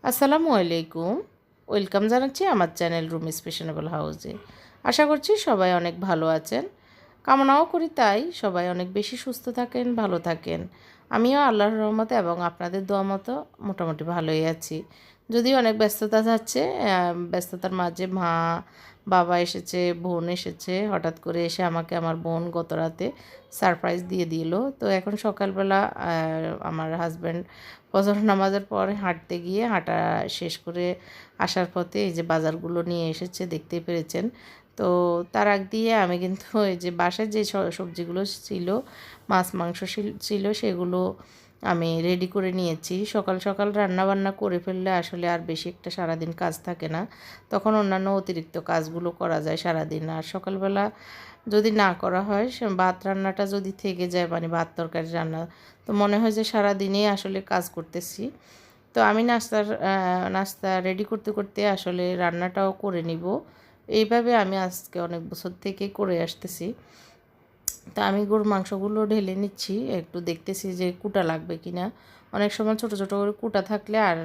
আসসালামু আলাইকুম। ওয়েলকাম জানাচ্ছি আমার চ্যানেল রুমিস ফ্যাশনেবল হাউসে। আশা করছি সবাই অনেক ভালো আছেন। কামনাও করি তাই সবাই অনেক বেশি সুস্থ থাকেন, ভালো থাকেন। আমিও আল্লাহর রহমতে এবং আপনাদের দোয়া মতো মোটামুটি ভালোই আছি। যদিও অনেক ব্যস্ততা যাচ্ছে, ব্যস্ততার মাঝে মা, বাবা এসেছে, বোন এসেছে। হঠাৎ করে এসে আমাকে আমার বোন গত রাতে সারপ্রাইজ দিয়ে দিল। তো এখন সকালবেলা আমার হাজব্যান্ড ফজর নামাজের পর হাঁটতে গিয়ে হাঁটা শেষ করে আসার পথে এই যে বাজারগুলো নিয়ে এসেছে, দেখতেই পেরেছেন। তো তার আগ দিয়ে আমি কিন্তু এই যে বাসায় যে সবজিগুলো ছিল, মাছ মাংস ছিল, সেগুলো আমি রেডি করে নিয়েছি। সকাল সকাল রান্না বান্না করে ফেললে আসলে আর বেশি একটা সারাদিন কাজ থাকে না, তখন অন্যান্য অতিরিক্ত কাজগুলো করা যায় সারাদিন। আর সকালবেলা যদি না করা হয়, ভাত রান্নাটা যদি থেকে যায়, মানে ভাত তরকারি রান্না, তো মনে হয় যে সারাদিনই আসলে কাজ করতেছি। তো আমি নাস্তা রেডি করতে করতে আসলে রান্নাটাও করে নিব। এইভাবে আমি আজকে অনেক বছর থেকে করে আসতেছি। তো আমি গরুর মাংসগুলো ঢেলে নিচ্ছি, একটু দেখতেছি যে কুটা লাগবে কি না। অনেক সময় ছোট ছোট করে কুটা থাকলে আর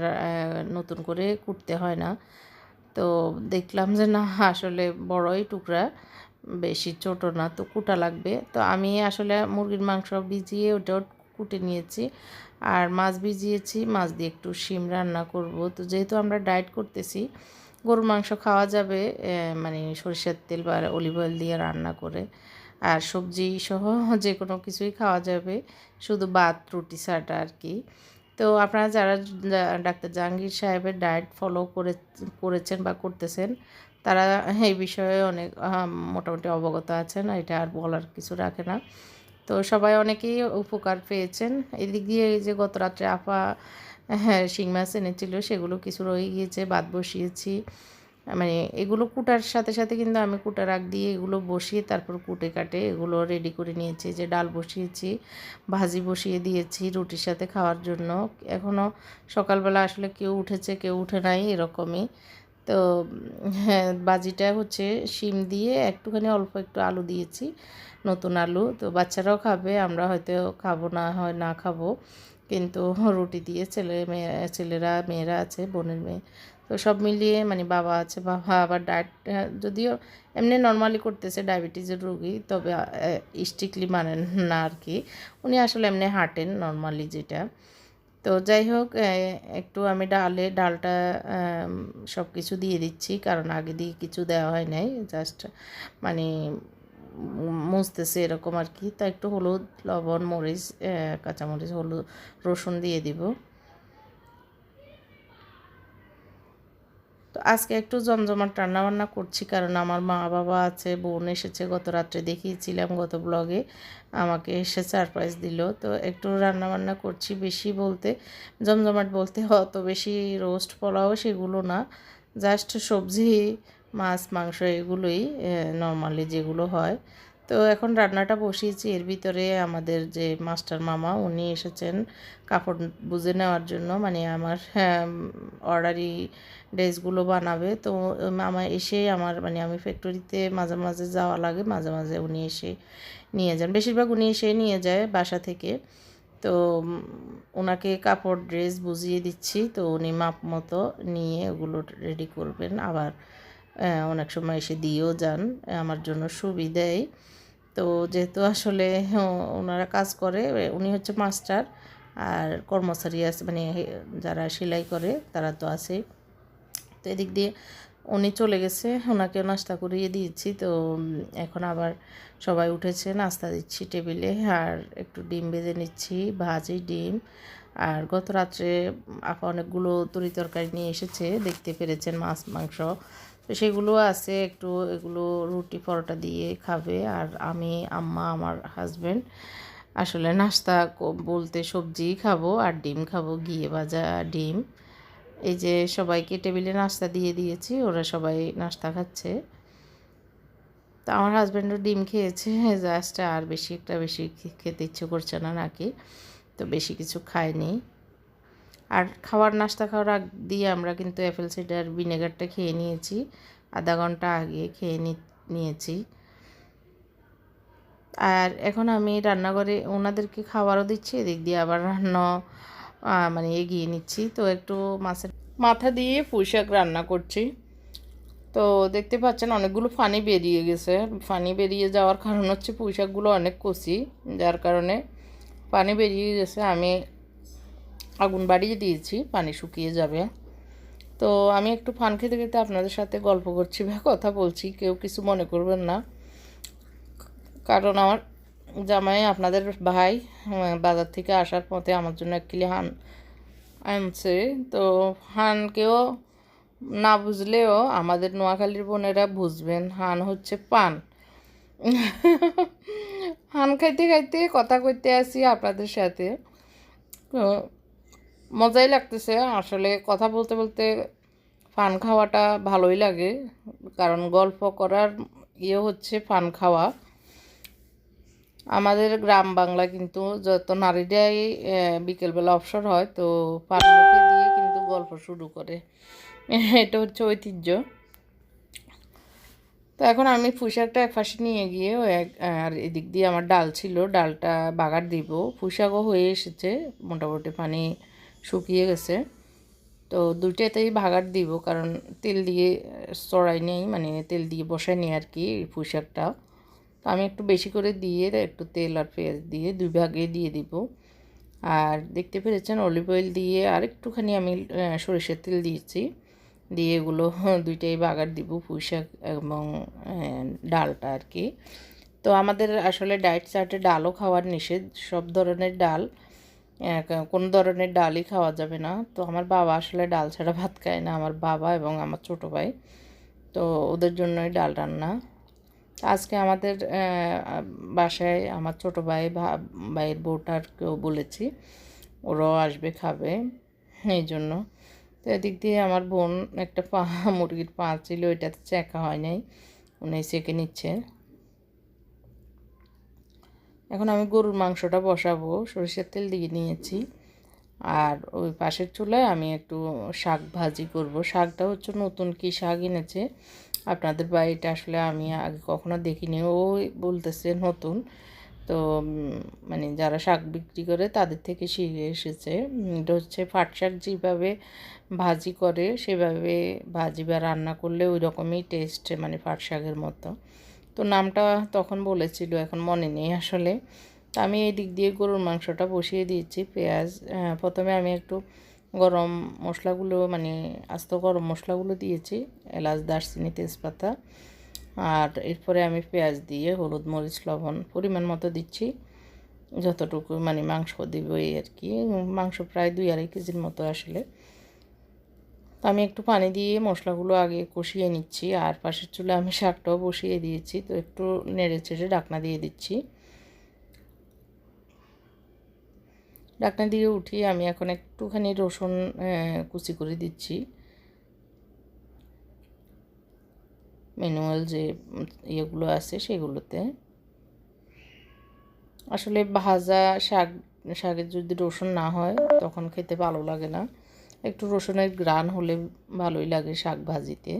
নতুন করে কুটতে হয় না। তো দেখলাম যে না, আসলে বড়ই টুকরা, বেশি ছোটো না, তো কুটা লাগবে। তো আমি আসলে মুরগির মাংস ভিজিয়ে ওটাও কুটে নিয়েছি, আর মাছ ভিজিয়েছি, মাছ দিয়ে একটু শিম রান্না করব। তো যেহেতু আমরা ডায়েট করতেছি, গরুর মাংস খাওয়া যাবে মানে সরিষার তেল বা অলিভ অয়েল দিয়ে রান্না করে, আর সবজি সহ যে কোনো কিছুই খাওয়া যাবে, শুধু ভাত রুটি ছাড়া আর কি। তো আপনারা যারা ডাক্তার জাহাঙ্গীর সাহেবের ডায়েট ফলো করেছেন বা করতেছেন, তারা এই বিষয়ে অনেক মোটামুটি অবগত আছেন, এটা আর বলার কিছু রাখে না। তো সবাই অনেকেই উপকার পেয়েছেন। এদিক দিয়ে এই যে গত রাত্রে আপা হ্যাঁ শিং মাছ এনেছিল, সেগুলো কিছু রয়ে গিয়েছে, ভাত বসিয়েছি। মানে এগুলো কুটার সাথে সাথে কিন্তু আমি কুটার আগ দিয়ে এগুলো বসিয়ে তারপর কুটে কাটে এগুলো রেডি করে নিয়েছি। যে ডাল বসিয়েছি, ভাজি বসিয়ে দিয়েছি রুটির সাথে খাওয়ার জন্য। এখনও সকালবেলা আসলে কেউ উঠেছে কেউ উঠে নাই এরকমই। তো হ্যাঁ, বাজিটা হচ্ছে শিম দিয়ে একটুখানি অল্প একটু আলু দিয়েছি, নতুন আলু। তো বাচ্চারাও খাবে, আমরা হয়তো খাবো, না হয় না খাবো, কিন্তু রুটি দিয়ে ছেলেরা মেয়েরা আছে, বোনের মেয়ে। তো সব মিলিয়ে মানে বাবা আছে, বাবা আবার ডায়েট, যদিও এমনি নর্মালি করতেছে, ডায়াবেটিসের রোগী, তবে স্ট্রিক্টলি মানেন না আর কি। উনি আসলে এমনি হাঁটেন নর্মালি যেটা। তো যাই হোক, একটু আমি ডালটা সব কিছু দিয়ে দিচ্ছি, কারণ আগে দিয়ে কিছু দেওয়া হয় নাই, জাস্ট মানে মুছতেছে এরকম আর কি। তা একটু হলুদ, লবণ, মরিচ, কাঁচামরিচ, হলুদ, রসুন দিয়ে দিব। তো আজকে একটু জমজমাট রান্নাবান্না করছি, কারণ আমার মা বাবা আছে, বোন এসেছে, গত রাত্রে দেখিয়েছিলাম গত ব্লগে, আমাকে এসে সারপ্রাইজ দিল। তো একটু রান্নাবান্না করছি, বেশি বলতে জমজমাট বলতে অত বেশি রোস্ট পোলাও সেগুলো না, জাস্ট সবজি, মাছ মাংস এগুলোই নর্মালি যেগুলো হয়। তো এখন রান্নাটা বসিয়েছি, এর ভিতরে আমাদের যে মাস্টার মামা উনি এসেছেন কাপড় বুঝে নেওয়ার জন্য, মানে আমার অর্ডারি ড্রেসগুলো বানাবে। তো মামা এসে আমার মানে আমি ফ্যাক্টরিতে মাঝে মাঝে যাওয়া লাগে, মাঝে মাঝে উনি এসে নিয়ে যান, বেশিরভাগ উনি এসে নিয়ে যায় বাসা থেকে। তো ওনাকে কাপড় ড্রেস বুঝিয়ে দিচ্ছি, তো উনি মাপ মতো নিয়ে ওগুলো রেডি করবেন, আবার অনেক সময় এসে দিয়েও যান, আমার জন্য সুবিধাই। তো যেহেতু আসলে ওনারা কাজ করে, উনি হচ্ছে মাস্টার, আর কর্মচারী আছে, মানে যারা সেলাই করে তারা তো আছে। তো এদিক দিয়ে উনি চলে গেছে, ওনাকেও নাস্তা করিয়ে দিয়েছি। তো এখন আবার সবাই উঠেছে, নাস্তা দিচ্ছি টেবিলে, আর একটু ডিম ভেজে নিচ্ছি, ভাজি ডিম। আর গত রাত্রে আপা অনেকগুলো তরি তরকারি নিয়ে এসেছে, দেখতে পেরেছেন, মাছ মাংস, তো সেগুলো আছে, একটু এগুলো রুটি পরোটা দিয়ে খাবে। আর আমি, আম্মা, আমার হাজব্যান্ড আসলে নাস্তা বলতে সবজি খাবো আর ডিম খাবো, ঘিয়ে ভাজা ডিম। এই যে সবাইকে টেবিলে নাস্তা দিয়ে দিয়েছি, ওরা সবাই নাস্তা খাচ্ছে। তো আমার হাজব্যান্ডও ডিম খেয়েছে জাস্ট, আর বেশি খেতে ইচ্ছে করছে না নাকি, তো বেশি কিছু খায়নি। আর নাস্তা খাওয়ার আগ দিয়ে আমরা কিন্তু অ্যাপেল সাইডার ভিনেগারটা খেয়ে নিয়েছি, আধা ঘন্টা আগে খেয়ে নিয়েছি। আর এখন আমি রান্নাঘরে ওনাদেরকে খাবারও দিচ্ছি, এদিক দিয়ে আবার মানে এগিয়ে নিচ্ছি। তো একটু মাছের মাথা দিয়ে পুঁই শাক রান্না করছি। তো দেখতে পাচ্ছেন অনেকগুলো ফানি বেরিয়ে গেছে। ফানি বেরিয়ে যাওয়ার কারণ হচ্ছে পুঁই শাকগুলো অনেক কচি, যার কারণে পানি বেরিয়ে গেছে। আমি আগুন বাড়িয়ে দিয়েছি, পানি শুকিয়ে যাবে। তো আমি একটু পান খেতে খেতে আপনাদের সাথে গল্প করছি বা কথা বলছি, কেউ কিছু মনে করবেন না। কারণ আমার জামাই আপনাদের ভাই বাজার থেকে আসার পথে আমার জন্য 1 কিলো হান আনছে। তো হানকেও না বুঝলেও আমাদের নোয়াখালীর বোনেরা বুঝবেন, হান হচ্ছে পান। হান খাইতে খাইতে কথা কইতে আসি আপনাদের সাথে। তো মজাই লাগতেছে আসলে, কথা বলতে বলতে পান খাওয়াটা ভালোই লাগে, কারণ গল্প করার হচ্ছে পান খাওয়া। আমাদের গ্রাম বাংলা কিন্তু যত নারীরাই বিকেলবেলা অবসর হয় তো পান মুখে দিয়ে কিন্তু গল্প শুরু করে, এটা হচ্ছে ঐতিহ্য। তো এখন আমি পুঁই শাকটা এক পাশে নিয়ে গিয়ে আর এদিক দিয়ে আমার ডাল ছিল, ডালটা বাগার দিব। পুঁই শাকও হয়ে এসেছে, মোটামুটি পানি শুকিয়ে গেছে। তো দুইটাতেই ভাগার দিব, কারণ তেল দিয়ে চড়াই নেই, মানে তেল দিয়ে বসাই নিই আর কি পুঁই শাকটা। তো আমি একটু বেশি করে দিয়ে একটু তেল আর পেঁয়াজ দিয়ে 2 ভাগে দিয়ে দিব। আর দেখতে পেরেছেন অলিভ অয়েল দিয়ে আর একটুখানি আমি সরিষার তেল দিয়েছি, দিয়ে এগুলো দুইটাই বাগার দিব, পুঁই শাক এবং ডালটা আর কি। তো আমাদের আসলে ডায়েট চার্টে ডালও খাওয়ার নিষেধ, সব ধরনের ডাল, কোনো ধরনের ডালই খাওয়া যাবে না। তো আমার বাবা আসলে ডাল ছাড়া ভাত খায় না, আমার বাবা এবং আমার ছোটো ভাই, তো ওদের জন্যই ডাল রান্না। আজকে আমাদের বাসায় আমার ছোটো ভাই ভাইয়ের বউটারকেও বলেছি, ওরাও আসবে খাবে, এই জন্য। তো এদিক দিয়ে আমার বোন একটা মুরগির পা ছিল, ওইটাতে চেকা হয় নাই, উনি চেকে নিচ্ছে। এখন আমি গরুর মাংসটা বসাবো, সরিষার তেল দিয়ে নিয়েছি। আর ওই পাশের চুলায় আমি একটু শাক ভাজি করব। শাকটা হচ্ছে নতুন কি শাক এনেছে আপনাদের বাড়িটা, আসলে আমি আগে কখনো দেখিনি, ও বলতেছে নতুন। তো মানে যারা শাক বিক্রি করে তাদের থেকে শিখে এসেছে। এটা হচ্ছে পাট শাক, যেভাবে ভাজি করে সেভাবে ভাজি বা রান্না করলে ওই রকমই টেস্ট, মানে পাট শাকের মতো। তো নামটা তখন বলেছিল, এখন মনে নেই আসলে। তো আমি এই দিক দিয়ে গরুর মাংসটা বসিয়ে দিয়েছি। পেঁয়াজ প্রথমে আমি একটু গরম মশলাগুলো, মানে আস্ত গরম মশলাগুলো দিয়েছি, এলাচ, দারচিনি, তেজপাতা। আর এরপরে আমি পেঁয়াজ দিয়ে হলুদ, মরিচ, লবণ পরিমাণ মতো দিচ্ছি, যতটুকু মানে মাংস দিব এই আর কি। মাংস প্রায় 2-2.5 কেজির মতো আসলে। তো আমি একটু পানি দিয়ে মশলাগুলো আগে কষিয়ে নিচ্ছি, আর পাশের চুলে আমি শাকটাও বসিয়ে দিয়েছি। তো একটু নেড়ে চেড়ে ঢাকনা দিয়ে দিচ্ছি। ঢাকনা দিয়ে উঠিয়ে আমি এখন একটুখানি রসুন কুচি করে দিচ্ছি, ম্যানুয়াল যে ইয়েগুলো আছে সেগুলোতে। আসলে ভাজা শাকের যদি রসুন না হয় তখন খেতে ভালো লাগে না, একটু রসুনের ঘ্রাণ হলে ভালোই লাগে শাক ভাজিতে।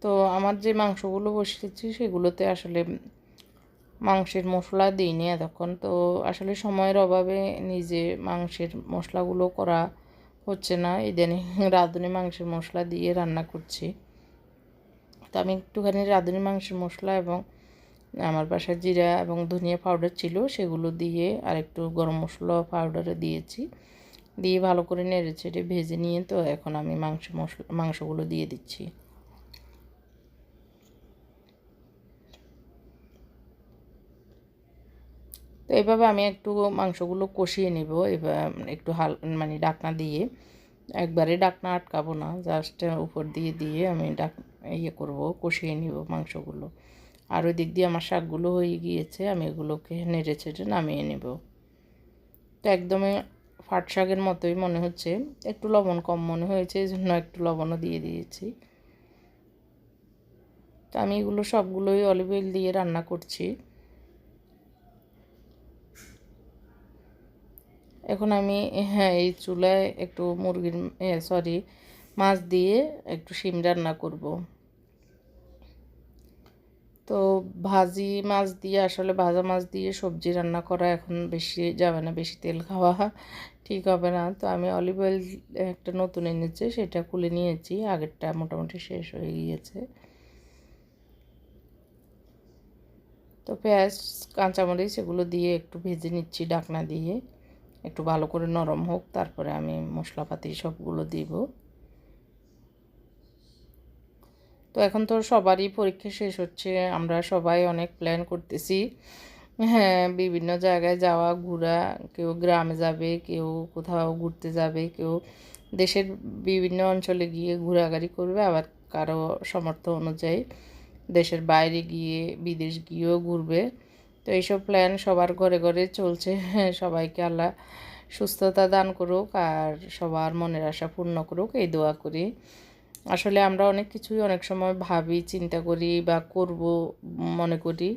তো আমার যে মাংসগুলো বসিয়েছি সেগুলোতে আসলে মাংসের মশলা দিইনি এতক্ষণ, তো আসলে সময়ের অভাবে নিজে মাংসের মশলাগুলো করা হচ্ছে না, ইদানিং রাঁধুনি মাংসের মশলা দিয়ে রান্না করছি। তো আমি একটুখানি রাঁধুনি মাংসের মশলা এবং আমার বাসায় জিরা এবং ধনিয়া পাউডার ছিল সেগুলো দিয়ে আর একটু গরম মশলা পাউডারও দিয়েছি, দিয়ে ভালো করে নেড়ে চেড়ে ভেজে নিয়ে তো এখন আমি মাংসগুলো দিয়ে দিচ্ছি। তো এইভাবে আমি একটু মাংসগুলো কষিয়ে নেব, এবার একটু মানে ডাকনা দিয়ে, একবারে ডাকনা আটকাবো না, জাস্ট উপর দিয়ে দিয়ে আমি করব, কষিয়ে নিব মাংসগুলো। আর ওই দিক দিয়ে আমার শাকগুলো হয়ে গিয়েছে, আমি এগুলোকে নেড়ে চেড়ে নামিয়ে নেব। তো একদমই পাট শাকের মতোই মনে হচ্ছে, একটু লবণ কম মনে হয়েছে, এই জন্য একটু লবণও দিয়ে দিয়েছি। তো আমি এগুলো সবগুলোই অলিভ অয়েল দিয়ে রান্না করছি। এখন আমি এই চুলায় একটু মাছ দিয়ে একটু শিম রান্না করব। তো ভাজি মাছ দিয়ে আসলে ভাজা মাছ দিয়ে সবজি রান্না করা এখন বেশি যাবে না, বেশি তেল খাওয়া ঠিক হবে না। তো আমি অলিভ অয়েল একটা নতুন এনেছি, সেটা খুলে নিয়েছি, আগেরটা মোটামুটি শেষ হয়ে গিয়েছে। তো পেঁয়াজ কাঁচামরিচ এগুলো দিয়ে একটু ভেজে নিচ্ছি ঢাকনা দিয়ে, একটু ভালো করে নরম হোক, তারপরে আমি মশলাপাতি সবগুলো দিব। তো এখন তো সবারই পরীক্ষা শেষ হচ্ছে, আমরা সবাই অনেক প্ল্যান করতেছি, হ্যাঁ, বিভিন্ন জায়গায় যাওয়া ঘোরা, কেউ গ্রামে যাবে, কেউ কোথাও ঘুরতে যাবে, কেউ দেশের বিভিন্ন অঞ্চলে গিয়ে ঘোরাঘুরি করবে, আবার কারো সামর্থ্য অনুযায়ী দেশের বাইরে গিয়ে বিদেশ গিয়েও ঘুরবে। তো এইসব প্ল্যান সবার ঘরে ঘরে চলছে। সবাইকে আল্লাহ সুস্থতা দান করুক আর সবার মনের আশা পূর্ণ করুক, এই দোয়া করি। আসলে আমরা অনেক কিছুই অনেক সময় ভাবি, চিন্তা করি বা করব মনে করি,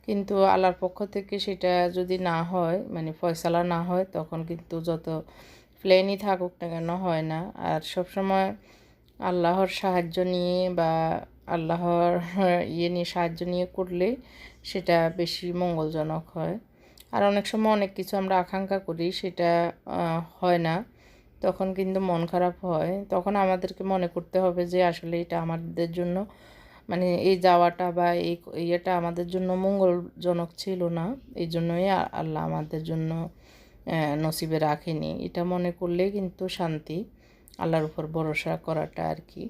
কিন্তু আল্লাহর পক্ষ থেকে সেটা যদি না হয়, মানে ফয়সালা না হয়, তখন কিন্তু যত প্ল্যানই থাকুক না কেন হয় না। আর সব সময় আল্লাহর সাহায্য নিয়ে বা আল্লাহর নিয়ে সাহায্য নিয়ে করলে সেটা বেশি মঙ্গলজনক হয়। আর অনেক সময় অনেক কিছু আমরা আকাঙ্ক্ষা করি, সেটা হয় না, তখন কিন্তু মন খারাপ হয়। তখন আমাদেরকে মনে করতে হবে যে আসলে এটা আমাদের জন্য, মানে এই যাওয়াটা বা এই ইয়েটা আমাদের জন্য মঙ্গলজনক ছিল না, এই জন্যই আল্লাহ আমাদের জন্য নসিবে রাখেনি। এটা মনে করলেই কিন্তু শান্তি, আল্লাহর উপর ভরসা করাটা আর কি।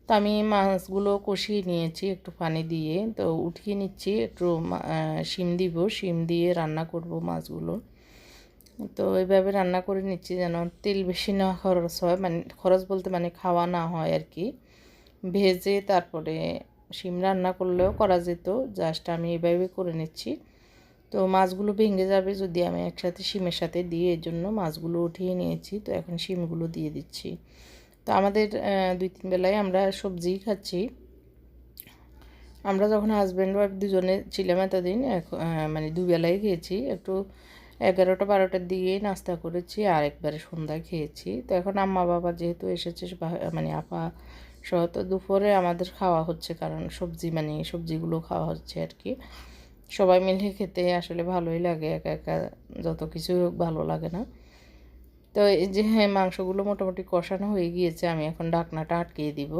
তো আমি মাছগুলো কষিয়ে নিয়েছি একটু পানি দিয়ে, তো উঠিয়ে নিচ্ছি, একটু শিম দিব, শিম দিয়ে রান্না করব মাছগুলো। তো এইভাবে রান্না করে নিচ্ছি যেন তেল বেশি না খরচ হয়, মানে খরচ বলতে মানে খাওয়া না হয় আর কি। ভেজে তারপরে শিম রান্না করলেও করা যেত, জাস্ট আমি এইভাবে করে নিচ্ছি। তো মাছগুলো ভেঙে যাবে যদি আমি একসাথে শিমের সাথে দিয়ে, এই জন্য মাছগুলো উঠিয়ে নিয়েছি। তো এখন শিমগুলো দিয়ে দিচ্ছি। তো আমাদের 2-3 বেলায় আমরা সবজিই খাচ্ছি। আমরা যখন হাজব্যান্ড ওয়াইফ দুজনে ছিলাম এতদিন, মানে দুবেলাই খেয়েছি, একটু 11টা-12টার দিকেই নাস্তা করেছি আর একবারে সন্ধ্যায় খেয়েছি। তো এখন আম্মা বাবা যেহেতু এসেছে, মানে আপা সহ, তো দুপুরে আমাদের খাওয়া হচ্ছে, কারণ মানে সবজিগুলো খাওয়া হচ্ছে আর কি। সবাই মিলে খেতে আসলে ভালোই লাগে, একা একা যত কিছু ভালো লাগে না। তো এই যে হ্যাঁ, মাংসগুলো মোটামুটি কষানো হয়ে গিয়েছে, আমি এখন ঢাকনাটা আটকিয়ে দিব।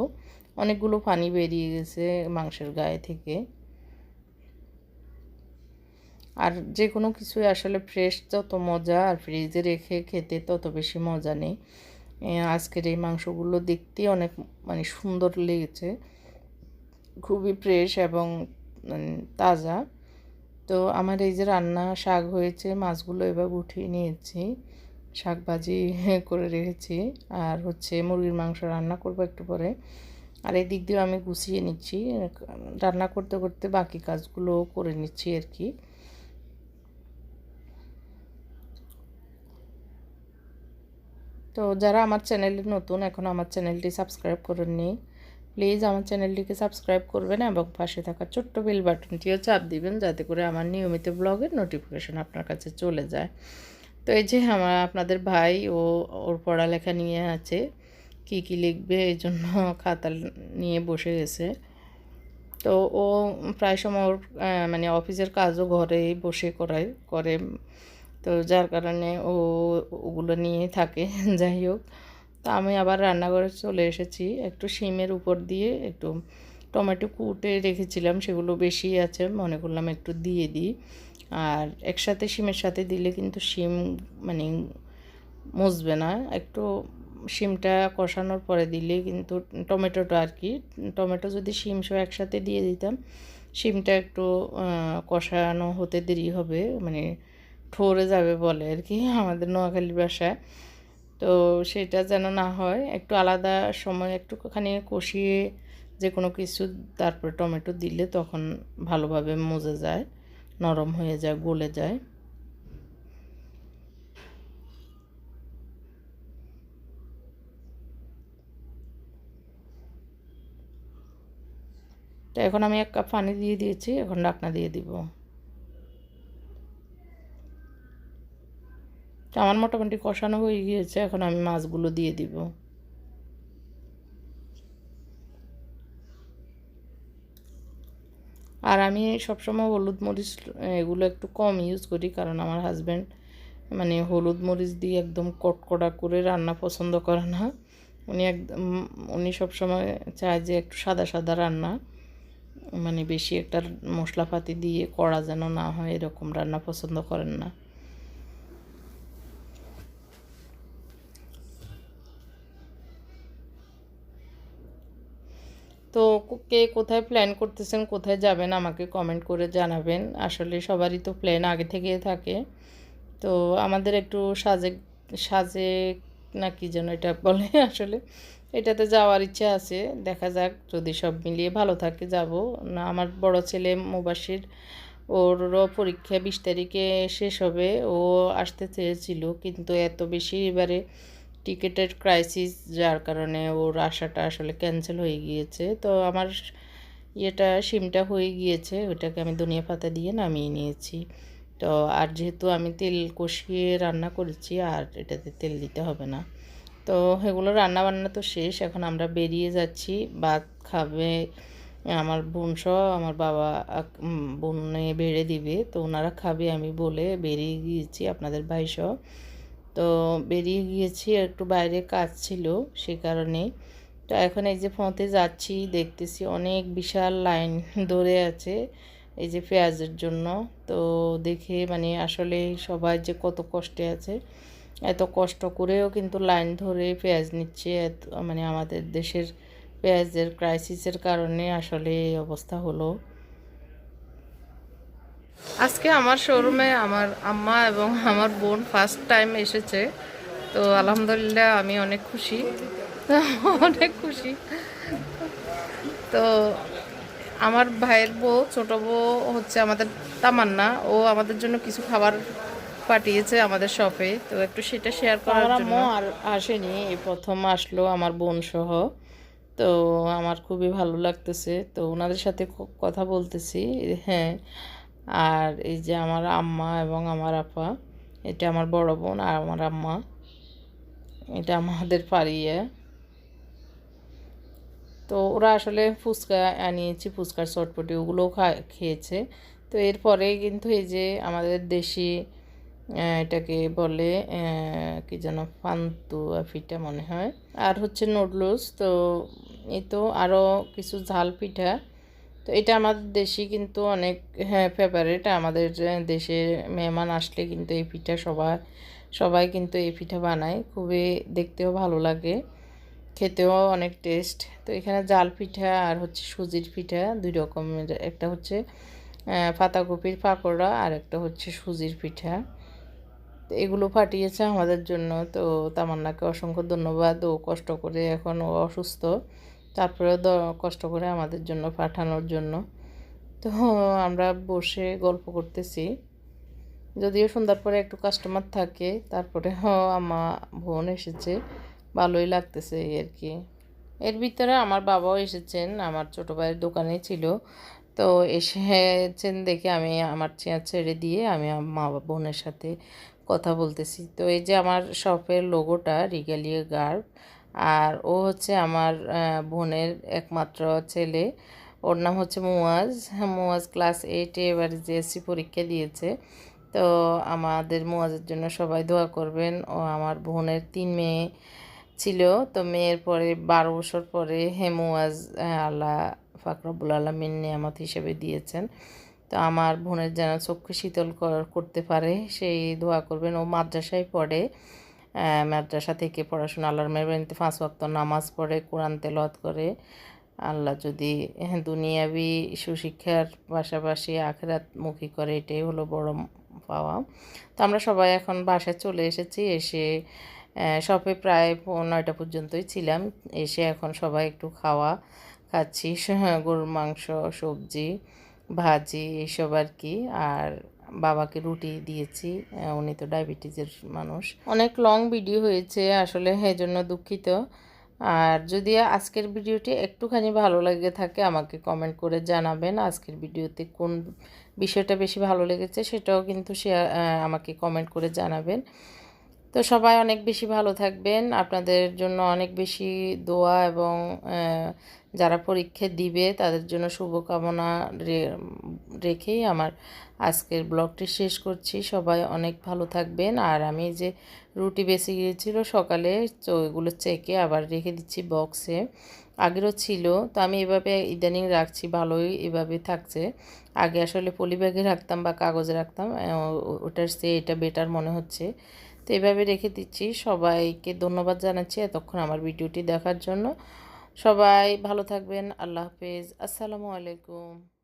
অনেকগুলো পানি বেরিয়ে গেছে মাংসের গায়ে থেকে। আর যে কোনো কিছুই আসলে ফ্রেশ যত মজা, আর ফ্রিজে রেখে খেতে তত বেশি মজা নেই। আজকের এই মাংসগুলো দেখতে অনেক মানে সুন্দর লেগেছে, খুবই ফ্রেশ এবং তাজা। তো আমার এই যে রান্না শাক হয়েছে, মাছগুলো এবার উঠিয়ে নিয়েছি, শাক ভাজি করে রেখেছি, আর হচ্ছে মুরগির মাংস রান্না করব একটু পরে। আর এই দিক দিয়েও আমি গুছিয়ে নিচ্ছি, রান্না করতে করতে বাকি কাজগুলো করে নিচ্ছি আর কি। তো যারা আমার চ্যানেলে নতুন, এখন আমার চ্যানেলটি সাবস্ক্রাইব করেননি, প্লিজ আমার চ্যানেলটিকে সাবস্ক্রাইব করবেন এবং পাশে থাকা ছোট্ট বেল বাটনটিও চাপ দিবেন, যাতে করে আমার নিয়মিত ব্লগের নোটিফিকেশন আপনার কাছে চলে যায়। তো এই যে আপনাদের ভাই ওর পড়ালেখা নিয়ে আছে, কি কি লিখবে এই জন্য খাতা নিয়ে বসে গেছে। তো ও প্রায় সময় ওর মানে অফিসের কাজও ঘরেই বসে করে, তো যার কারণে ওগুলো নিয়েই থাকে। যাই হোক, তো আমি আবার রান্নাঘরে চলে এসেছি, একটু শিমের উপর দিয়ে একটু টমেটো কুটে রেখেছিলাম, সেগুলো বেশি আছে, মনে করলাম একটু দিয়ে দিই। আর একসাথে শিমের সাথে দিলে কিন্তু শিম মানে মুছবে না, একটু শিমটা কষানোর পরে দিলে কিন্তু টমেটোটা আর কি, টমেটো যদি শিম সহ একসাথে দিয়ে দিতাম, শিমটা একটু কষানো হতে দেরি হবে, মানে ঠরে যাবে বলে আর কি আমাদের নোয়াখালী ভাষায়। তো সেটা যেন না হয়, একটু আলাদা সময় একটুখানি কষিয়ে যে কোনো কিছু তারপরে টমেটো দিলে তখন ভালোভাবে মজে যায়, নরম হয়ে যায়, গলে যায়। তো এখন আমি 1 কাপ পানি দিয়ে দিয়েছি, এখন ঢাকনা দিয়ে দিব। তো আমার মোটামুটি কষানো হয়ে গিয়েছে, এখন আমি মাছগুলো দিয়ে দিব। আর আমি সবসময় হলুদ মরিচ এগুলো একটু কম ইউজ করি, কারণ আমার হাজব্যান্ড মানে হলুদ মরিচ দিয়ে একদম কটকটা করে রান্না পছন্দ করে না। উনি সবসময় চায় যে একটু সাদা সাদা রান্না, মানে বেশি একটা মশলাপাতি দিয়ে কড়া যেন না হয়, এরকম রান্না পছন্দ করেন না। তো কে কোথায় প্ল্যান করতেছেন, কোথায় যাবেন আমাকে কমেন্ট করে জানাবেন। আসলে সবারই তো প্ল্যান আগে থেকে থাকে। তো আমাদের একটু সাজে না কি যেন এটা বলে আসলে, এটাতে যাওয়ার ইচ্ছা আছে। দেখা যাক, যদি সব মিলিয়ে ভালো থাকে যাব না। আমার বড় ছেলে মুবাশির, ওরও পরীক্ষা 20 তারিখে শেষ হবে। ও আসতে চেয়েছিল, কিন্তু এত বেশি এবারে টিকিটের ক্রাইসিস, যার কারণে ওর আসাটা আসলে ক্যান্সেল হয়ে গিয়েছে। তো আমার সিমটা হয়ে গিয়েছে, ওটাকে আমি ধনিয়া পাতা দিয়ে নামিয়ে নিয়েছি। তো আর যেহেতু আমি তেল কষিয়ে রান্না করেছি, আর এটাতে তেল দিতে হবে না। তো এগুলো রান্না বান্না তো শেষ, এখন আমরা বেরিয়ে যাচ্ছি। ভাত খাবে আমার বোন সহ, আমার বাবা বোনে বেড়ে দিবে, তো ওনারা খাবে আমি বলে বেরিয়ে গিয়েছি, আপনাদের ভাই সহ। তো বেরিয়ে গিয়েছি, একটু বাইরে কাজ ছিল সে কারণে। তো এখন এই যে ফোনতে যাচ্ছি, দেখতেছি অনেক বিশাল লাইন ধরে আছে এই যে পেঁয়াজের জন্য। তো দেখে মানে আসলে সবাই যে কত কষ্টে আছে, এত কষ্ট করেও কিন্তু লাইন ধরে পেঁয়াজ নিচ্ছে। মানে আমাদের দেশের পেঁয়াজের ক্রাইসিসের কারণে আসলে এই অবস্থা হলো। আজকে আমার শোরুমে আমার আম্মা এবং আমার বোন ফার্স্ট টাইম এসেছে। তো আলহামদুলিল্লাহ আমি অনেক খুশি, অনেক খুশি। তো আমার ভাইয়ের বউ, ছোট বউ হচ্ছে আমাদের তামান্না, ও আমাদের জন্য কিছু খাবার পাঠিয়েছে আমাদের শপে। তো একটু সেটা শেয়ার করার জন্য। আর আসেনি, এই প্রথম আসলো আমার বোন সহ। তো আমার খুবই ভালো লাগতেছে, তো ওনাদের সাথে কথা বলতেছি। হ্যাঁ, আর এই যে আমার আম্মা এবং আমার আপা, এটা আমার বড় বোন আর আমার আম্মা, এটা আমাদের পাড়িয়ে। তো ওরা আসলে ফুচকা আনিয়েছি, ফুচকার চটপটি ওগুলোও খেয়েছে। তো এরপরে কিন্তু এই যে আমাদের দেশি এটাকে বলে কি যেন পান্তুয়া পিঠা মনে হয়, আর হচ্ছে নুডলস। তো এই তো আরও কিছু ঝাল পিঠা। তো এটা আমাদের দেশি কিন্তু অনেক, হ্যাঁ, ফেভারিট। আমাদের দেশে মেহমান আসলে কিন্তু এই পিঠা সবাই সবাই কিন্তু এই পিঠা বানায়, খুবই দেখতেও ভালো লাগে, খেতেও অনেক টেস্ট। তো এখানে জাল পিঠা আর হচ্ছে সুজির পিঠা, দুই রকমের, একটা হচ্ছে পাতাকপির পাকোড়া আর একটা হচ্ছে সুজির পিঠা। তো এগুলো পাঠিয়েছে আমাদের জন্য। তো তামান্নাকে অসংখ্য ধন্যবাদ, ও কষ্ট করে, এখন ও অসুস্থ, তারপরেও কষ্ট করে আমাদের জন্য পাঠানোর জন্য। তো আমরা বসে গল্প করতেছি, যদিও সন্ধ্যার পরে একটু কাস্টমার থাকে, তারপরে আমার বোন এসেছে, ভালোই লাগতেছে এই আর কি। এর ভিতরে আমার বাবাও এসেছেন, আমার ছোটো ভাইয়ের দোকানে ছিল। তো এসেছেন দেখে আমি আমার চেয়ার ছেড়ে দিয়ে আমি আমার মা বোনের সাথে কথা বলতেছি। তো এই যে আমার শপের লোগোটা রিগালিয়া গার্ব, আর ও হচ্ছে আমার বোনের একমাত্র ছেলে। ওর নাম হচ্ছে মুয়াজ। মুয়াজ ক্লাস 8-এ এবার জিএসসি পরীক্ষা দিয়েছে। তো আমাদের মুয়াজের জন্য সবাই দোয়া করবেন। ও আমার বোনের 3 মেয়ে ছিল, তো মেয়ের পরে 12 বছর পরে মুয়াজ আল্লাহ পাক রব্বুল আলামিন নিয়ামত হিসেবে দিয়েছেন। তো আমার বোনের যেন চক্ষু শীতল করতে পারে সেই দোয়া করবেন। ও মাদ্রাসায় পড়ে, মাদ্রাসা থেকে পড়াশোনা, আল্লাহর মেহরবানিতে 5 ওয়াক্ত নামাজ পড়ে, কোরআন তেলাওয়াত করে। আল্লাহ যদি দুনিয়াবি সুশিক্ষার পাশাপাশি আখিরাতমুখী করে, এটাই হলো বড় পাওয়া। তো আমরা সবাই এখন বাসায় চলে এসেছি। এসে শপে প্রায় 9টা পর্যন্তই ছিলাম। এসে এখন সবাই একটু খাচ্ছি, গরুর মাংস, সবজি, ভাজি, এইসব আর কি। আর বাবাকে রুটি দিয়েছি, উনি তো ডায়াবেটিসের মানুষ। অনেক লং ভিডিও হয়েছে আসলে, এই জন্য দুঃখিত। আর যদি আজকের ভিডিওটি একটুখানি ভালো লেগে থাকে আমাকে কমেন্ট করে জানাবেন। আজকের ভিডিওতে কোন বিষয়টা বেশি ভালো লেগেছে সেটাও কিন্তু আমাকে কমেন্ট করে জানাবেন। তো সবাই অনেক বেশি ভালো থাকবেন, আপনাদের জন্য অনেক বেশি দোয়া এবং যারা পরীক্ষা দিবে তাদের জন্য শুভকামনা রেখেই আমার আজকের ব্লগটি শেষ করছি। সবাই অনেক ভালো থাকবেন। আর আমি যে রুটি বেঁচে গিয়েছিল সকালে, তো ওইগুলো চেকে আবার রেখে দিচ্ছি বক্সে। আগেরও ছিল, তো আমি এভাবে ইদানিং রাখছি, ভালোই এভাবে থাকছে। আগে আসলে পলি ব্যাগে রাখতাম বা কাগজে রাখতাম, ওটার চেয়ে এটা বেটার মনে হচ্ছে। তো এভাবে রেখে দিচ্ছি। সবাইকে ধন্যবাদ জানাচ্ছি এতক্ষণ আমার ভিডিওটি দেখার জন্য। সবাই ভালো থাকবেন। আল্লাহ হাফেজ। আসসালামু আলাইকুম।